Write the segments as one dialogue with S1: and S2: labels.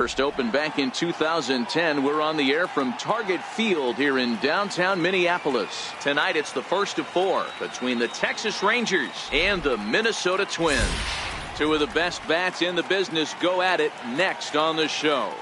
S1: First opened back in 2010. We're on the air from Target Field here in downtown Minneapolis. Tonight it's the first of 4 between the Texas Rangers and the Minnesota Twins. Two of the best bats in the business go at it next on the show.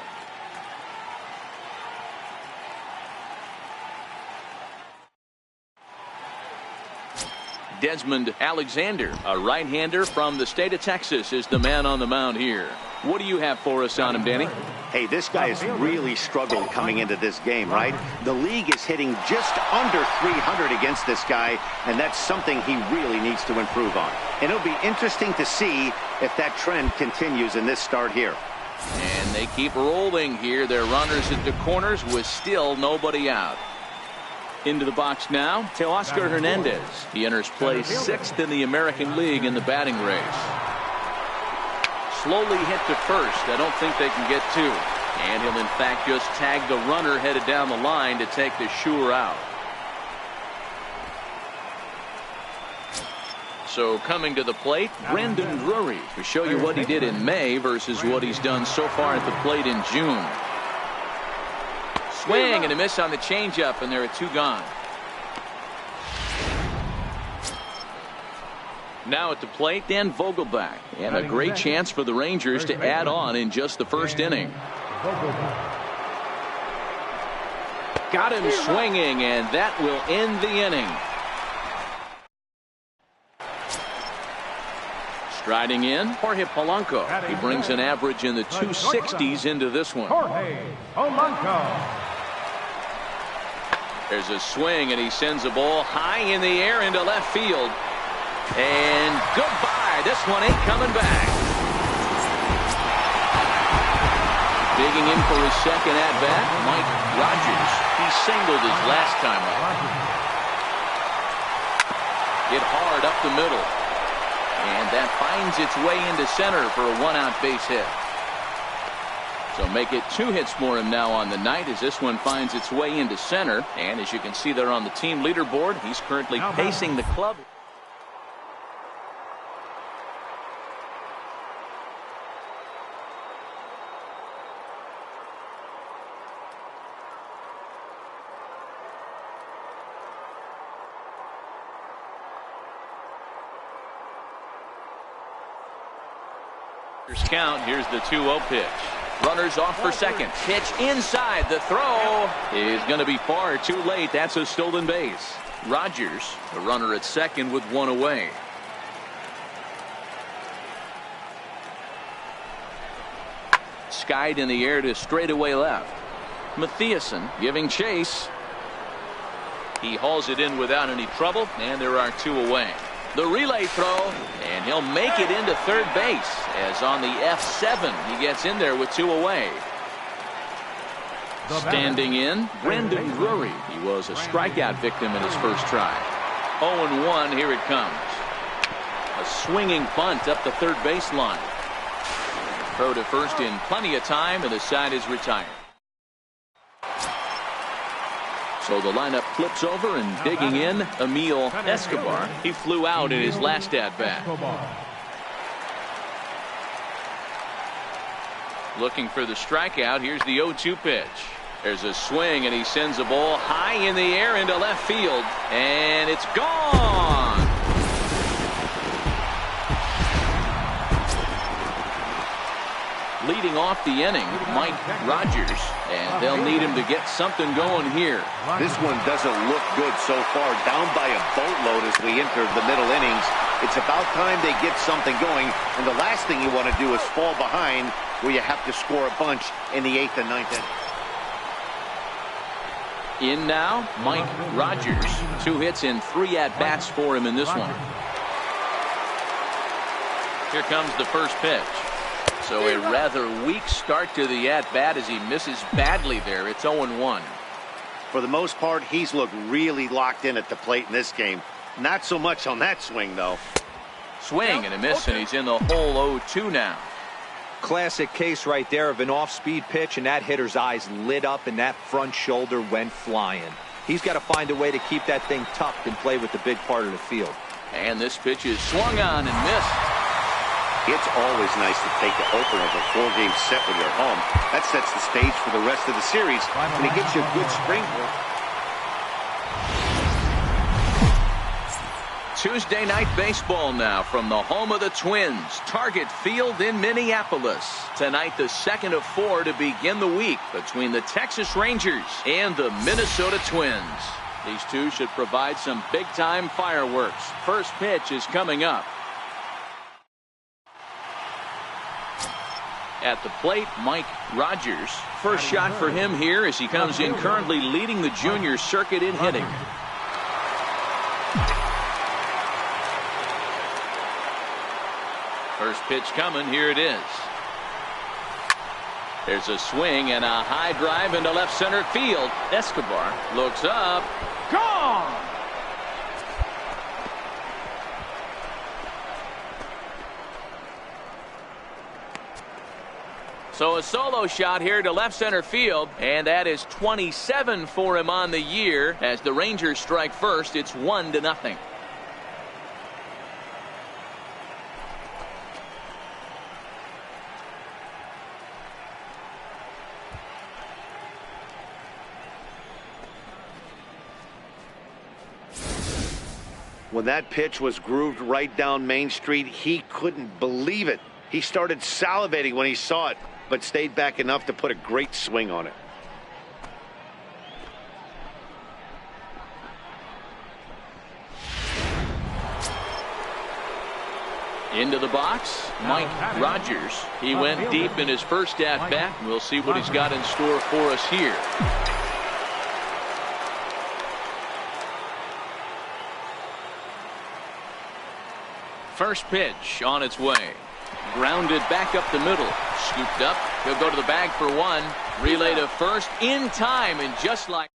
S1: Desmond Alexander, a right-hander from the state of Texas, is the man on the mound here. What do you have for us on him, Danny?
S2: Hey, this guy has really struggled coming into this game, right? The league is hitting just under 300 against this guy, and that's something he really needs to improve on. And it'll be interesting to see if that trend continues in this start here.
S1: And they keep rolling here. Their runners at the corners with still nobody out. Into the box now, Teoscar Hernandez. He enters play 6th in the American League in the batting race. Slowly hit to first. I don't think they can get 2. And he'll in fact just tag the runner headed down the line to take the sure out. So coming to the plate, Brandon Drury to show you what he did in May versus what he's done so far at the plate in June. Swing and a miss on the changeup, and there are 2 gone. Now at the plate, Dan Vogelbach, and a great chance for the Rangers to add on in just the first inning. Got him swinging, and that will end the inning. Striding in, Jorge Polanco. He brings an average in the 260s into this one.
S3: Jorge Polanco.
S1: There's a swing, and he sends a ball high in the air into left field. And goodbye. This one ain't coming back. Digging in for his second at-bat, Mike Rogers. He singled his last time up. Hit hard up the middle. And that finds its way into center for a 1-out base hit. So make it 2 hits for him now on the night as this one finds its way into center. And as you can see there on the team leaderboard, he's currently pacing the club. Count. Here's the 2-0 pitch. Runners off for second. Pitch inside. The throw is going to be far too late. That's a stolen base. Rogers, the runner at second with 1 away. Skied in the air to straightaway left. Mathiasen giving chase. He hauls it in without any trouble, and there are 2 away. The relay throw, and he'll make it into third base as on the F7 he gets in there with 2 away. Standing in, Brandon Drury. He was a strikeout victim in his first try. 0-1, here it comes. A swinging bunt up the third baseline. Throw to first in plenty of time, and the side is retired. So the lineup flips over, and digging in, Emil Escobar. He flew out in his last at-bat. Looking for the strikeout. Here's the 0-2 pitch. There's a swing, and he sends a ball high in the air into left field, and it's gone. Leading off the inning, Mike Rogers, and they'll need him to get something going here.
S2: This one doesn't look good so far. Down by a boatload as we enter the middle innings. It's about time they get something going, and the last thing you want to do is fall behind where you have to score a bunch in the 8th and 9th inning.
S1: In now, Mike Rogers. 2 hits and 3 at-bats for him in this one. Here comes the first pitch. So a rather weak start to the at-bat as he misses badly there. It's 0-1.
S2: For the most part, he's looked really locked in at the plate in this game. Not so much on that swing, though.
S1: Swing and a miss, and he's in the hole 0-2 now.
S4: Classic case right there of an off-speed pitch, and that hitter's eyes lit up and that front shoulder went flying. He's got to find a way to keep that thing tucked and play with the big part of the field.
S1: And this pitch is swung on and missed.
S2: It's always nice to take the opener of a 4-game set when you're home. That sets the stage for the rest of the series, and it gives you a good springboard.
S1: Tuesday night baseball now from the home of the Twins, Target Field in Minneapolis. Tonight, the second of 4 to begin the week between the Texas Rangers and the Minnesota Twins. These two should provide some big-time fireworks. First pitch is coming up. At the plate, Mike Rogers. First shot for him here as he comes in currently leading the junior circuit in hitting. First pitch coming. Here it is. There's a swing and a high drive into left center field. Escobar looks up. Gone! So a solo shot here to left center field, and that is 27 for him on the year. As the Rangers strike first, it's 1-0.
S2: When that pitch was grooved right down Main Street, he couldn't believe it. He started salivating when he saw it, but stayed back enough to put a great swing on it.
S1: Into the box, Mike Rogers. He went deep in his first at-bat. We'll see what he's got in store for us here. First pitch on its way. Grounded back up the middle. Scooped up. He'll go to the bag for one. Relay to first in time, and just like.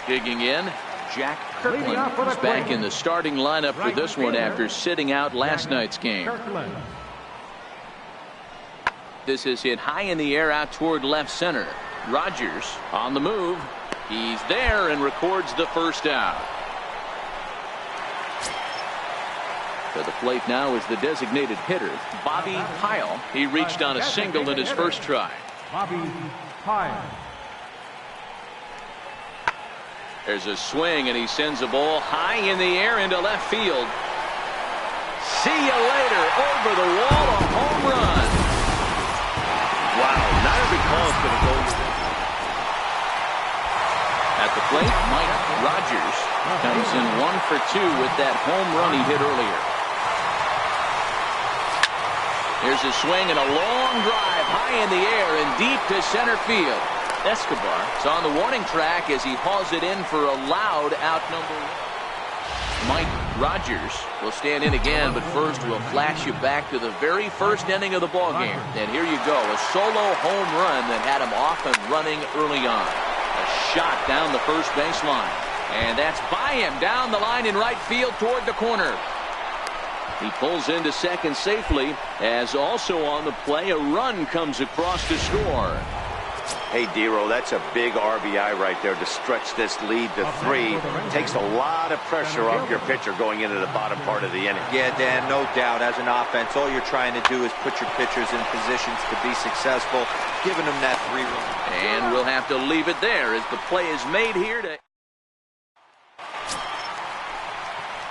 S1: Digging in, Jack Kirkland is back in the starting lineup for this one after sitting out last night's game. This is hit high in the air out toward left center. Rogers on the move. He's there and records the first out. To the plate now is the designated hitter, Bobby Pyle. He reached on a single in his first try.
S3: Bobby Pyle.
S1: There's a swing, and he sends a ball high in the air into left field. See you later. Over the wall, a home run.
S2: Wow, not every call is going to go.
S1: At the plate, Mike Rogers comes in 1 for 2 with that home run he hit earlier. Here's a swing and a long drive high in the air and deep to center field. Escobar is on the warning track as he hauls it in for a loud out number 1. Mike Rogers will stand in again, but first we'll flash you back to the very first inning of the ballgame. And here you go, a solo home run that had him off and running early on. A shot down the first baseline. And that's by him down the line in right field toward the corner. He pulls into second safely, as also on the play, a run comes across to score.
S2: Hey, Dero, that's a big RBI right there to stretch this lead to 3. Takes a lot of pressure off your pitcher going into the bottom part of the inning.
S4: Yeah, Dan, no doubt. As an offense, all you're trying to do is put your pitchers in positions to be successful, giving them that 3-run.
S1: And we'll have to leave it there as the play is made here to...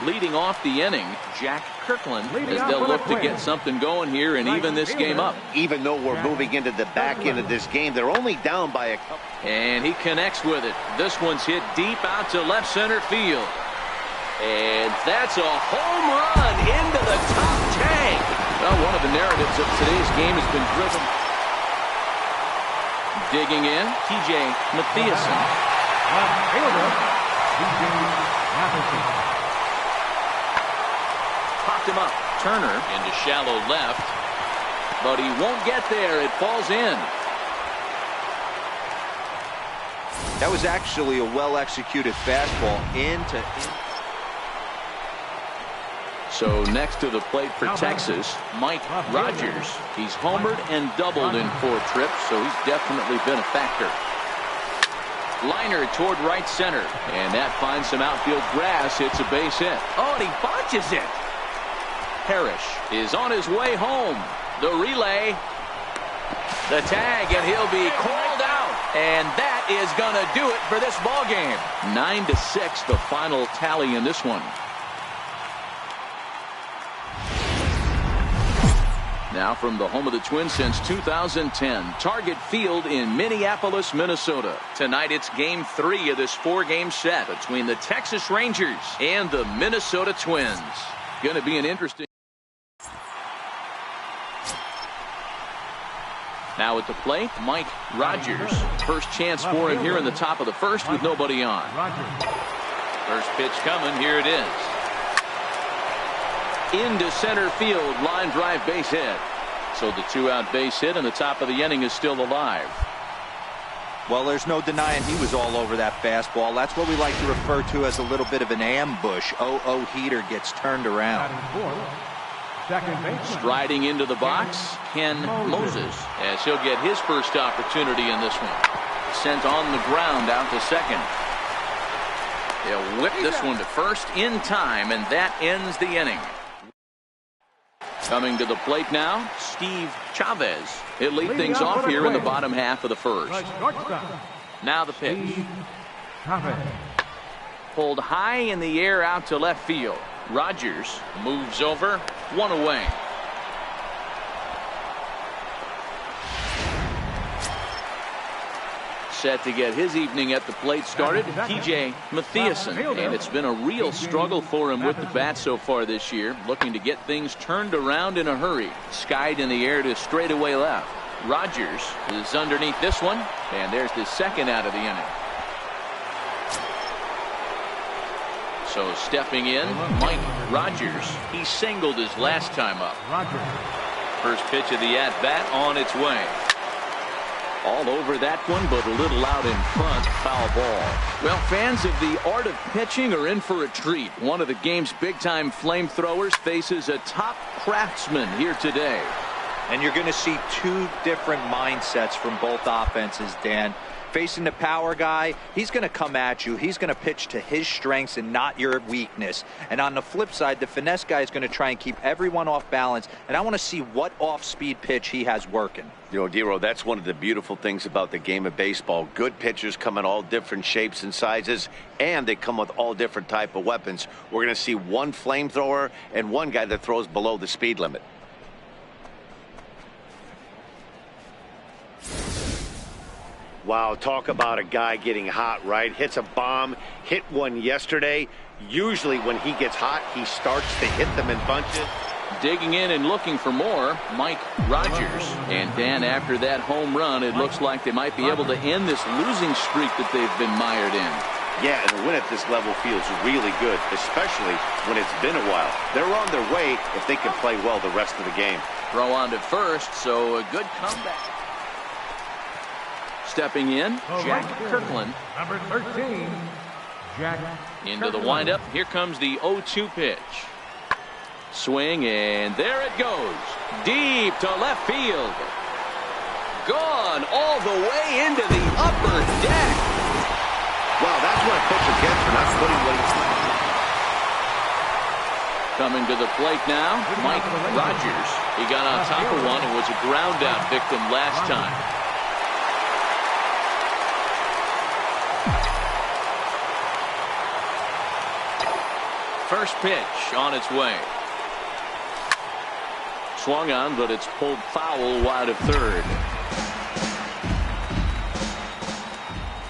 S1: Leading off the inning, Jack Kirkland, as they'll look to get something going here and even this game up.
S2: Even though we're moving into the back end of this game, they're only down by a couple.
S1: And he connects with it. This one's hit deep out to left center field. And that's a home run into the top tank. Well, one of the narratives of today's game has been driven. Digging in, TJ Mathieson. Popped him up. Turner into shallow left. But he won't get there. It falls in.
S4: That was actually a well-executed fastball into.
S1: So next to the plate for Texas, Mike Rogers. He's homered and doubled in 4 trips, so he's definitely been a factor. Liner toward right center, and that finds some outfield grass. It's a base hit. Oh, and he botches it. Parrish is on his way home. The relay. The tag, and he'll be called out. And that is going to do it for this ball game. 9-6, the final tally in this one. Now from the home of the Twins since 2010, Target Field in Minneapolis, Minnesota. Tonight it's Game 3 of this 4-game set between the Texas Rangers and the Minnesota Twins. Going to be an interesting. Now at the plate, Mike Rogers. First chance for him here in the top of the first with nobody on. First pitch coming. Here it is. Into center field. Line drive base hit. So the 2-out base hit and the top of the inning is still alive.
S4: Well, there's no denying he was all over that fastball. That's what we like to refer to as a little bit of an ambush. 0-0 heater gets turned around.
S1: Striding into the box, Ken Moses, as he'll get his first opportunity in this one. Sent on the ground out to second. They'll whip this one to first in time, and that ends the inning. Coming to the plate now, Steve Chavez. He'll lead things off here in the bottom half of the first. Now the pitch. Pulled high in the air out to left field. Rogers moves over, one away. Set to get his evening at the plate started, TJ Matthiasen. And it's been a real struggle for him with the bat so far this year, looking to get things turned around in a hurry. Skied in the air to straightaway left. Rogers is underneath this one, and there's the second out of the inning. So stepping in, Mike Rogers. He singled his last time up. First pitch of the at-bat on its way. All over that one, but a little out in front. Foul ball. Well, fans of the art of pitching are in for a treat. One of the game's big-time flamethrowers faces a top craftsman here today.
S4: And you're going to see two different mindsets from both offenses, Dan. Facing the power guy, he's going to come at you. He's going to pitch to his strengths and not your weakness. And on the flip side, the finesse guy is going to try and keep everyone off balance. And I want to see what off-speed pitch he has working.
S2: You know, Dero, that's one of the beautiful things about the game of baseball. Good pitchers come in all different shapes and sizes, and they come with all different type of weapons. We're going to see one flamethrower and one guy that throws below the speed limit. Wow, talk about a guy getting hot, right? Hits a bomb, hit one yesterday. Usually when he gets hot, he starts to hit them in bunches.
S1: Digging in and looking for more, Mike Rogers. And Dan, after that home run, it looks like they might be able to end this losing streak that they've been mired in.
S2: Yeah, and the win at this level feels really good, especially when it's been a while. They're on their way if they can play well the rest of the game.
S1: Throw on to first, so a good comeback. Stepping in, Jack Kirkland.
S3: Number 13, Jack.
S1: Into the windup. Here comes the 0-2 pitch. Swing, and there it goes. Deep to left field. Gone all the way into the upper deck.
S2: Wow, that's what a pitcher gets for not putting what he's doing.
S1: Coming to the plate now, Mike Rogers. He got on top of one and was a ground out victim last time. First pitch on its way. Swung on, but it's pulled foul wide of third.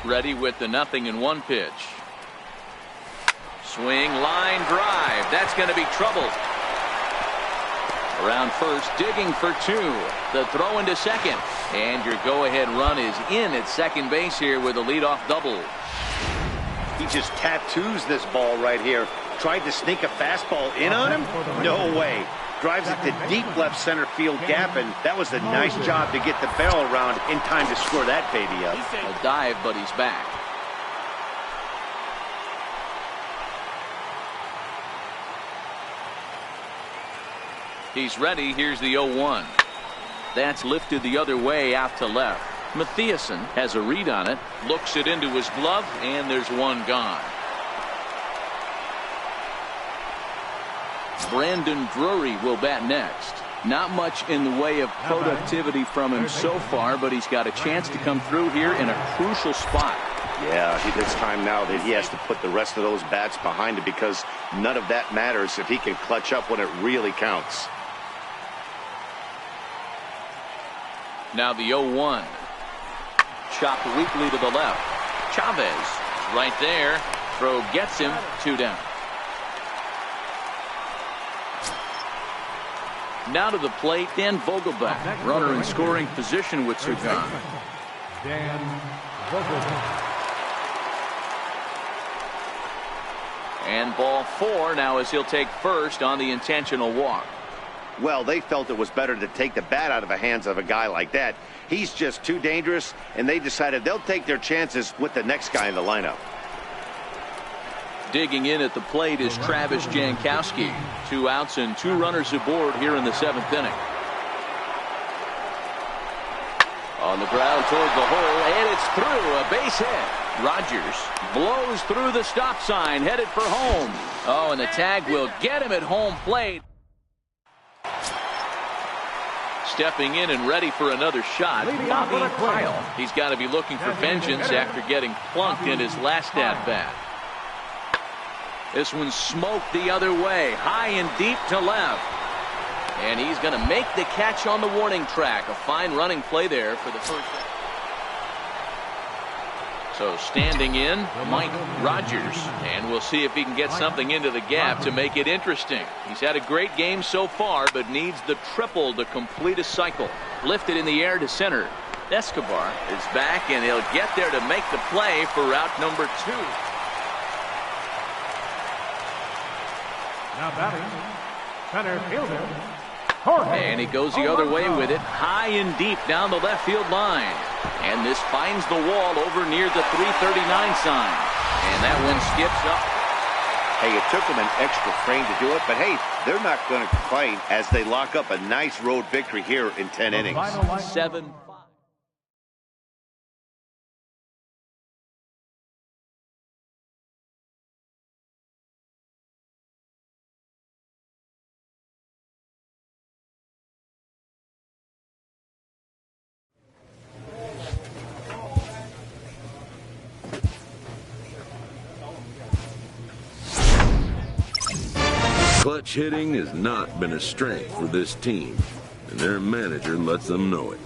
S1: Ready with the 0-1 pitch. Swing, line drive. That's going to be trouble. Around first, digging for two. The throw into second. And your go-ahead run is in at second base here with a leadoff double.
S2: He just tattoos this ball right here. Tried to sneak a fastball in on him? No way. Drives it to deep left center field gap, and that was a nice job to get the barrel around in time to score that baby up.
S1: A dive, but he's back. He's ready. Here's the 0-1. That's lifted the other way out to left. Matthiasen has a read on it, looks it into his glove, and there's one gone. Brandon Drury will bat next. Not much in the way of productivity from him so far, but he's got a chance to come through here in a crucial spot.
S2: Yeah, it's time now that he has to put the rest of those bats behind it, because none of that matters if he can clutch up when it really counts.
S1: Now the 0-1. Chopped weakly to the left. Chavez is right there. Throw gets him. 2 down. Now to the plate, Dan Vogelbach. Runner in scoring position with 2 gone.
S3: Dan Vogelbach.
S1: And ball 4 now as he'll take first on the intentional walk.
S2: Well, they felt it was better to take the bat out of the hands of a guy like that. He's just too dangerous, and they decided they'll take their chances with the next guy in the lineup.
S1: Digging in at the plate is Travis Jankowski. 2 outs and 2 runners aboard here in the 7th inning. On the ground toward the hole, and it's through. A base hit. Rogers blows through the stop sign, headed for home. Oh, and the tag will get him at home plate. Stepping in and ready for another shot, Bobby Kyle. He's got to be looking for vengeance after getting plunked in his last at-bat. This one smoked the other way, high and deep to left. And he's going to make the catch on the warning track. A fine running play there for the first. So standing in, Mike Rogers. And we'll see if he can get something into the gap to make it interesting. He's had a great game so far, but needs the triple to complete a cycle. Lifted in the air to center. Escobar is back, and he'll get there to make the play for route number 2.
S3: Now batting, center fielder.
S1: And he goes the other way with it, high and deep down the left field line. And this finds the wall over near the 339 sign. And that one skips up.
S2: Hey, it took them an extra frame to do it, but hey, they're not going to complain as they lock up a nice road victory here in 10 innings.
S1: 7-5.
S5: Clutch hitting has not been a strength for this team, and their manager lets them know it.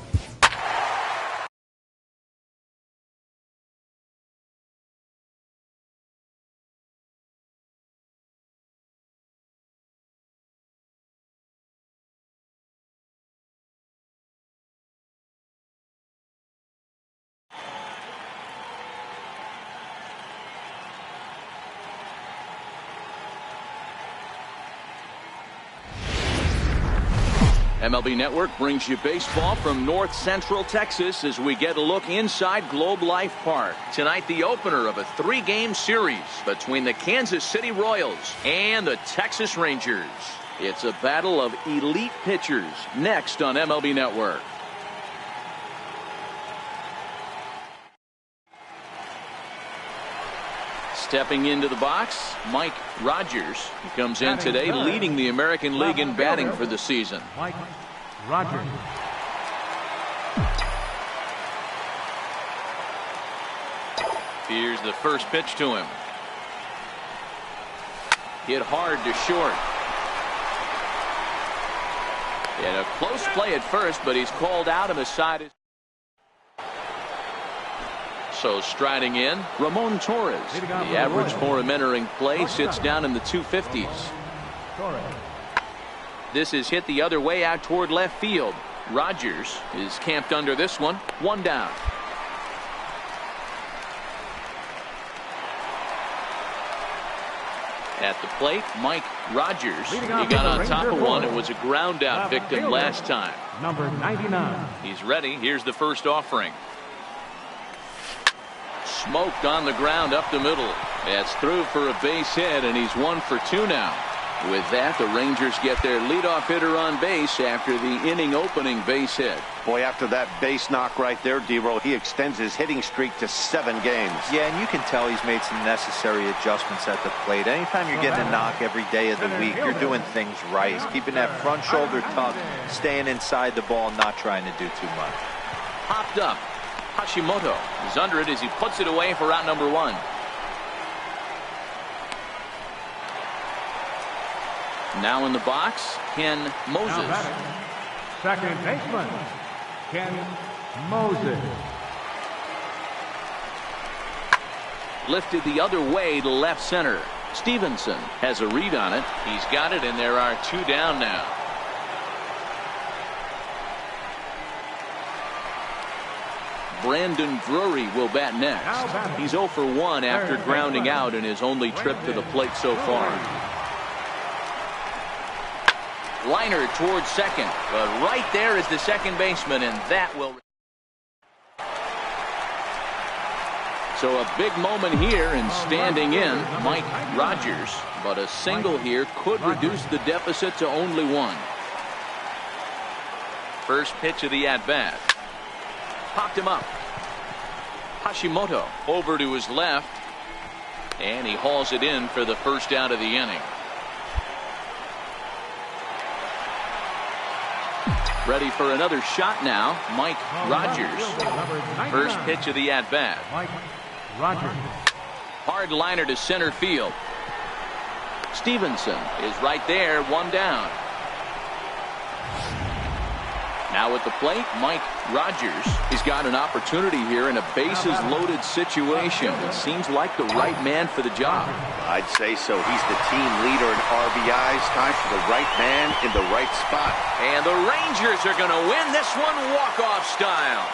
S1: MLB Network brings you baseball from North Central Texas as we get a look inside Globe Life Park. Tonight, the opener of a 3-game series between the Kansas City Royals and the Texas Rangers. It's a battle of elite pitchers next on MLB Network. Stepping into the box, Mike Rogers. He comes in today leading the American League in batting for the season.
S3: Mike Rogers.
S1: Here's the first pitch to him. Hit hard to short. And a close play at first, but he's called out on the side. So striding in, Ramon Torres. The average for him entering play sits down in the 250s. This is hit the other way out toward left field. Rogers is camped under this one. 1 down. At the plate, Mike Rogers. He got on top of one. It was a ground out victim last time.
S3: Number 99.
S1: He's ready. Here's the first offering. Smoked on the ground up the middle. That's through for a base hit, and he's 1 for 2 now. With that, the Rangers get their leadoff hitter on base after the inning opening base hit.
S2: Boy, after that base knock right there, D-Roll, he extends his hitting streak to 7 games.
S4: Yeah, and you can tell he's made some necessary adjustments at the plate. Anytime you're getting a knock every day of the week, you're doing things right. He's keeping that front shoulder tucked, staying inside the ball, not trying to do too much.
S1: Popped up. Hashimoto is under it as he puts it away for out number 1. Now in the box, Ken Moses.
S3: Second baseman, Ken Moses.
S1: Lifted the other way to left center. Stevenson has a read on it. He's got it, and there are 2 down now. Brandon Drury will bat next. He's 0 for 1 after grounding out in his only trip to the plate so far. Liner towards second, but right there is the second baseman, and that will. So a big moment here, and standing in, Mike Rogers, but a single here could reduce the deficit to only 1. First pitch of the at-bat. Popped him up. Hashimoto over to his left, and he hauls it in for the first out of the inning. Ready for another shot now, Mike Rogers. First pitch of the at-bat.
S3: Mike Rogers.
S1: Hard liner to center field. Stevenson is right there, 1 down. Now at the plate, Mike Rogers. He's got an opportunity here in a bases-loaded situation. It seems like the right man for the job.
S2: I'd say so. He's the team leader in RBIs. Time for the right man in the right spot.
S1: And the Rangers are going to win this one walk-off style.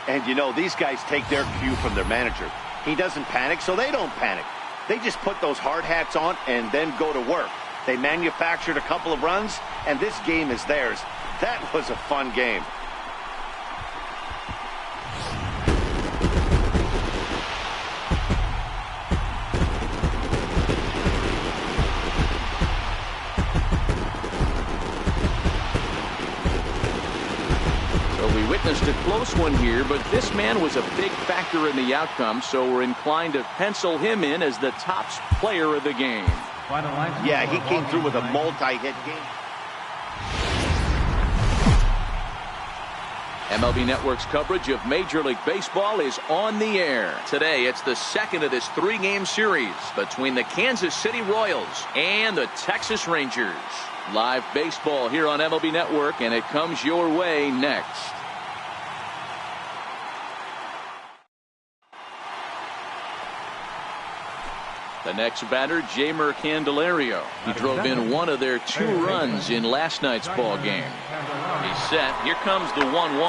S2: And you know, these guys take their cue from their manager. He doesn't panic, so they don't panic. They just put those hard hats on and then go to work. They manufactured a couple of runs, and this game is theirs. That was a fun game.
S1: We witnessed a close one here, but this man was a big factor in the outcome, so we're inclined to pencil him in as the top player of the game.
S2: Yeah, he came through with a multi-hit game.
S1: MLB Network's coverage of Major League Baseball is on the air. Today, it's the second of this 3-game series between the Kansas City Royals and the Texas Rangers. Live baseball here on MLB Network, and it comes your way next. The next batter, Jeimer Candelario. He drove in one of their 2 runs in last night's ball game. He's set. Here comes the 1-1.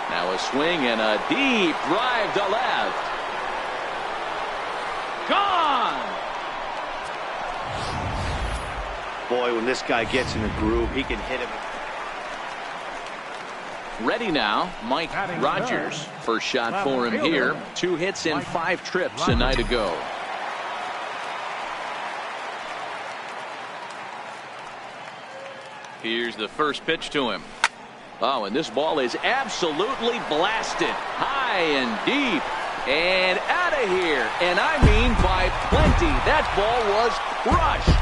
S1: Now a swing and a deep drive to left. Gone!
S2: Boy, when this guy gets in a groove, he can hit him.
S1: Ready now, Mike Rogers. First shot for him here. 2 hits in 5 trips a night ago. Here's the first pitch to him. Oh, and this ball is absolutely blasted. High and deep. And out of here. And I mean by plenty. That ball was crushed.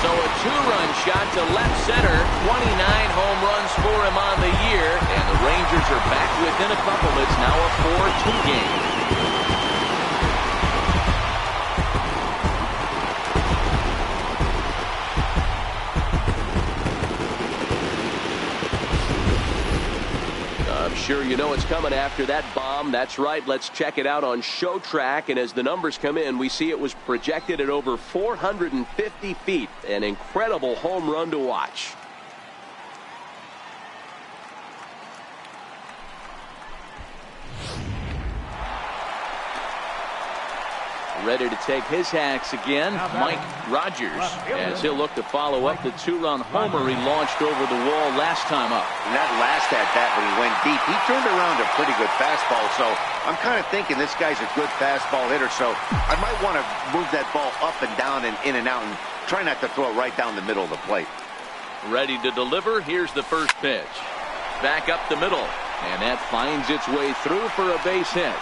S1: So a 2-run shot to left center. 29 home runs for him on the year. And the Rangers are back within a couple. It's now a 4-2 game. I'm sure you know what's coming after that bomb. That's right. Let's check it out on Show Track. And as the numbers come in, we see it was projected at over 450 feet. An incredible home run to watch. Ready to take his hacks again, Mike Rogers, as he'll look to follow up the 2-run homer he launched over the wall last time up.
S2: And that last at-bat when he went deep, he turned around a pretty good fastball, so I'm kind of thinking this guy's a good fastball hitter, so I might want to move that ball up and down and in and out and try not to throw it right down the middle of the plate. Ready to deliver. Here's the first pitch. Back up the middle, and that finds its way through for a base hit.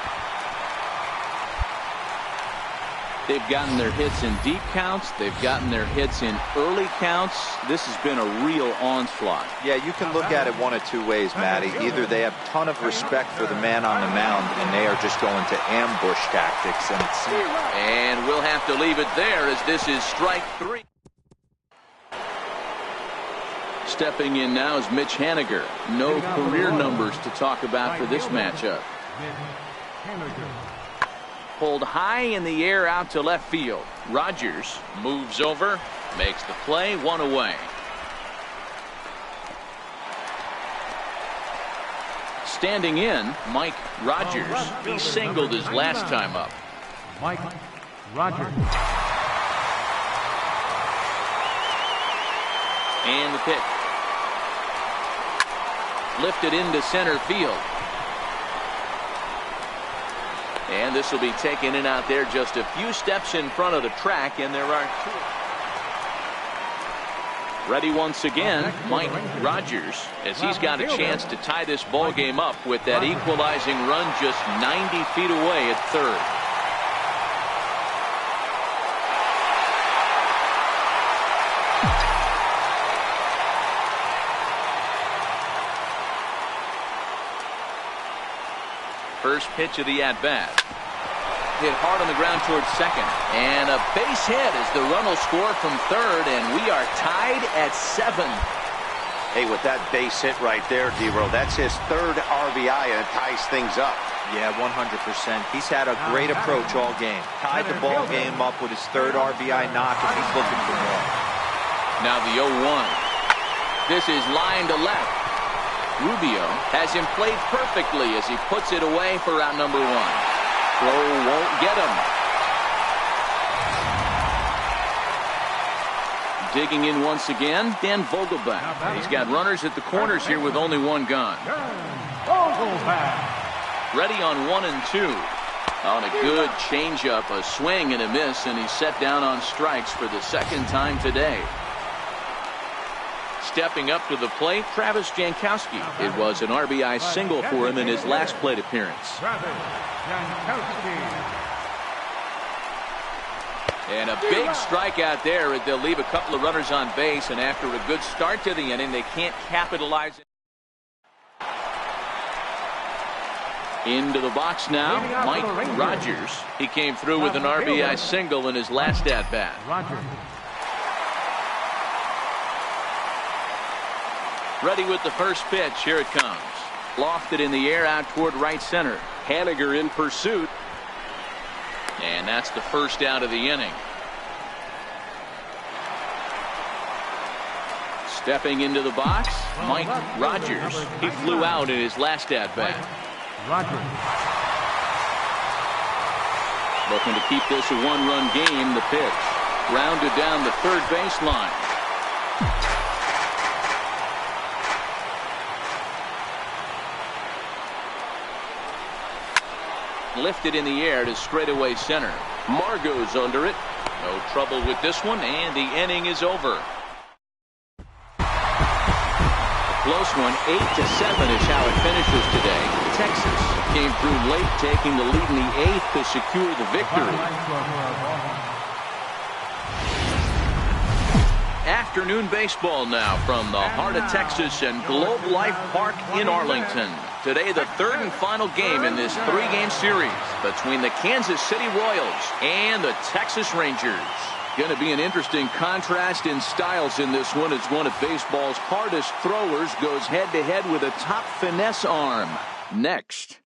S2: They've gotten their hits in deep counts. They've gotten their hits in early counts. This has been a real onslaught.
S4: Yeah, you can look at it one of two ways, Matty. Either they have a ton of respect for the man on the mound, and they are just going to ambush tactics.
S1: And we'll have to leave it there as this is strike 3. Stepping in now is Mitch Haniger. No career numbers to talk about for this matchup. Pulled high in the air out to left field. Rogers moves over, makes the play, 1 away. Standing in, Mike Rogers. He singled his last time up.
S3: Mike Rogers.
S1: And the pitch. Lifted into center field. And this will be taken in out there just a few steps in front of the track, and there are 2. Ready once again, Mike Rogers, as he's got a chance to tie this ball game up with that equalizing run just 90 feet away at third. First pitch of the at-bat. Hit hard on the ground towards second. And a base hit as the run will score from third, and we are tied at 7. Hey, with that base hit right there, D-Row, that's his 3rd RBI, and it ties things up.
S4: Yeah, 100%. He's had a great approach all game. Tied the ball game up with his 3rd RBI knock, and he's looking for more.
S1: Now the 0-1. This is line to left. Rubio has him played perfectly as he puts it away for out number 1. Throw won't get him. Digging in once again, Dan Vogelback. He's got runners at the corners here with only 1 gun. Ready on 1 and 2. On a good changeup, a swing and a miss, and he's set down on strikes for the 2nd time today. Stepping up to the plate, Travis Jankowski. It was an RBI single for him in his last plate appearance. And a big strikeout there. They'll leave a couple of runners on base, and after a good start to the inning, they can't capitalize. Into the box now, Mike Rogers. He came through with an RBI single in his last at-bat. Ready with the first pitch. Here it comes. Lofted in the air out toward right center. Haniger in pursuit. And that's the first out of the inning. Stepping into the box, Mike Rogers. He flew out in his last at-bat. Looking to keep this a 1-run game. The pitch. Grounded down the third baseline. Lifted in the air to straightaway center. Margot's under it. No trouble with this one, and the inning is over. A close one, 8-7 is how it finishes today. Texas came through late, taking the lead in the 8th to secure the victory. Afternoon baseball now from the heart of Texas and Globe Life Park in Arlington. Today, the 3rd and final game in this 3-game series between the Kansas City Royals and the Texas Rangers. Going to be an interesting contrast in styles in this one as one of baseball's hardest throwers goes head-to-head with a top finesse arm. Next.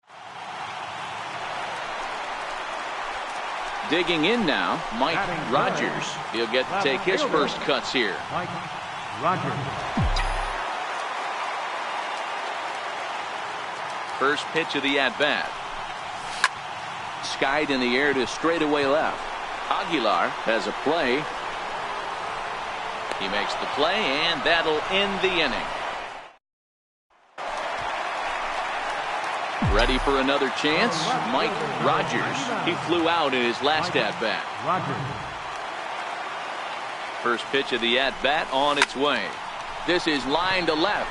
S1: Digging in now, Mike Rogers. He'll get to take his first cuts here.
S3: Mike Rogers.
S1: First pitch of the at-bat. Skied in the air to straightaway left. Aguilar has a play. He makes the play, and that'll end the inning. Ready for another chance? Mike Rogers. He flew out in his last at-bat. First pitch of the at-bat on its way. This is line to left.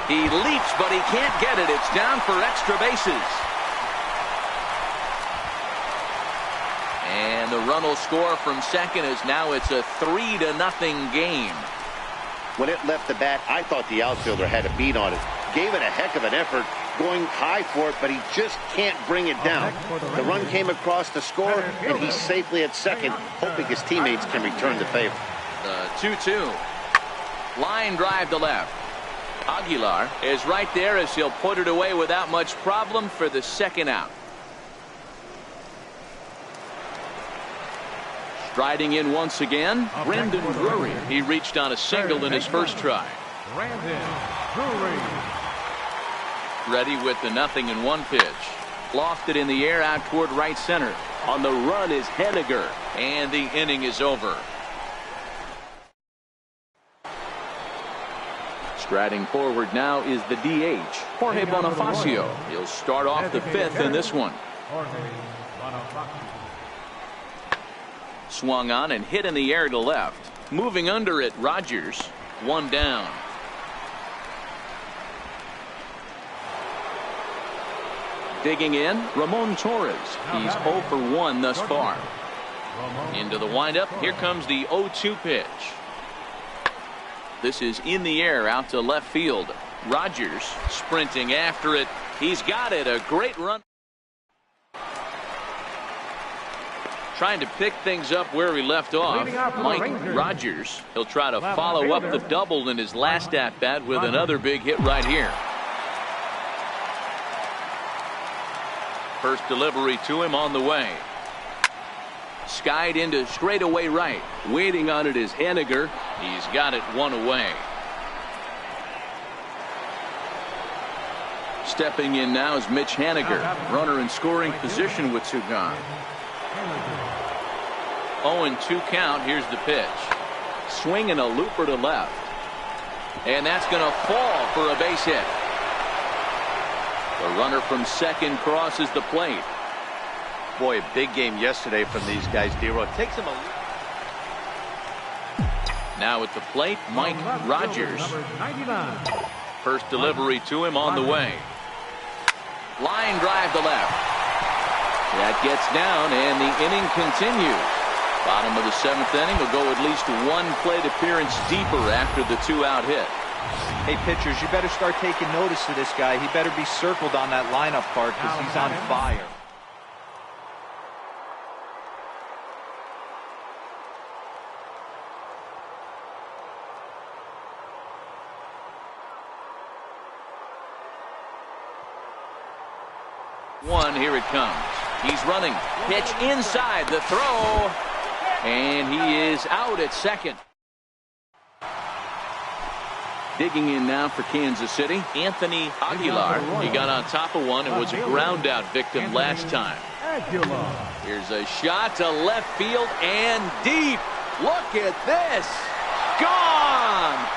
S1: He leaps, but he can't get it. It's down for extra bases. And the run will score from second as now it's a 3-0 game.
S2: When it left the bat, I thought the outfielder had a beat on it. Gave it a heck of an effort, going high for it, but he just can't bring it down. The run came across to score, and he's safely at second, hoping his teammates can return the favor.
S1: The 2-2. Line drive to left. Aguilar is right there as he'll put it away without much problem for the second out. Striding in once again, Brendan Drury. He reached on a single in his first try. Ready with the 0-1 pitch. Lofted in the air out toward right center. On the run is Henniger. And the inning is over. Striding forward now is the DH, Jorge Bonifacio. He'll start off the fifth in this one. Swung on and hit in the air to left. Moving under it, Rogers. One down. Digging in, Ramon Torres. He's 0 for 1 thus far. Into the windup. Here comes the 0-2 pitch. This is in the air out to left field. Rogers sprinting after it. He's got it. A great run. Trying to pick things up where he left off. Mike Rogers. He'll try to follow up the double in his last at-bat with another big hit right here. First delivery to him on the way. Skied into straightaway right. Waiting on it is Henniger. He's got it one away. Stepping in now is Mitch Henniger. Runner in scoring position with two gone. 0-2 count. Here's the pitch. Swinging a looper to left. And that's going to fall for a base hit. The runner from second crosses the plate.
S2: Boy, a big game yesterday from these guys, D-Roy. Takes him a...
S1: Now at the plate, Mike Rogers. First delivery to him on the way. Line drive to left. That gets down, and the inning continues. Bottom of the seventh inning will go at least one plate appearance deeper after the two-out hit.
S4: Hey, pitchers, you better start taking notice of this guy. He better be circled on that lineup card because he's on fire.
S1: One, here it comes. He's running. Pitch inside the throw. And he is out at second. Digging in now for Kansas City, Anthony Aguilar. He got on top of one and was a ground out victim last time. Here's a shot to left field and deep. Look at this. Gone.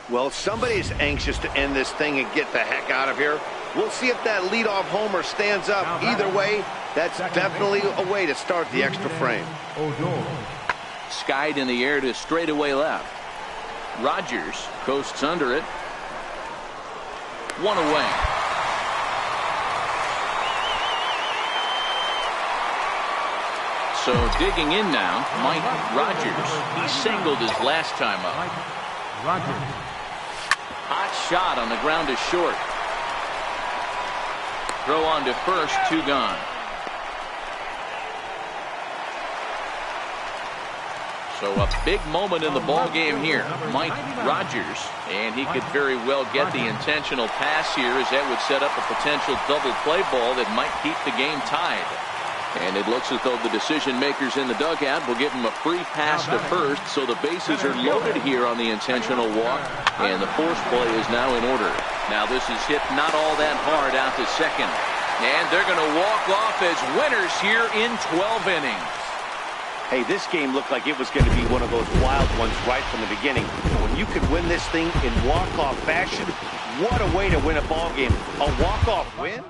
S2: Well, somebody's anxious to end this thing and get the heck out of here. We'll see if that leadoff homer stands up. Either way, that's definitely a way to start the extra frame.
S1: Skied in the air to straightaway left. Rogers coasts under it. One away. So digging in now, Mike Rogers. He singled his last time up. Hot shot on the ground is short. Throw on to first, two gone. So a big moment in the ball game here. Mike Rogers, and he could very well get the intentional pass here, as that would set up a potential double play ball that might keep the game tied. And it looks as though the decision makers in the dugout will give him a free pass to first, so the bases are loaded here on the intentional walk, and the force play is now in order. Now this is hit not all that hard out to second. And they're going to walk off as winners here in 12 innings.
S2: Hey, this game looked like it was going to be one of those wild ones right from the beginning. When you could win this thing in walk-off fashion, what a way to win a ball game. A walk-off win?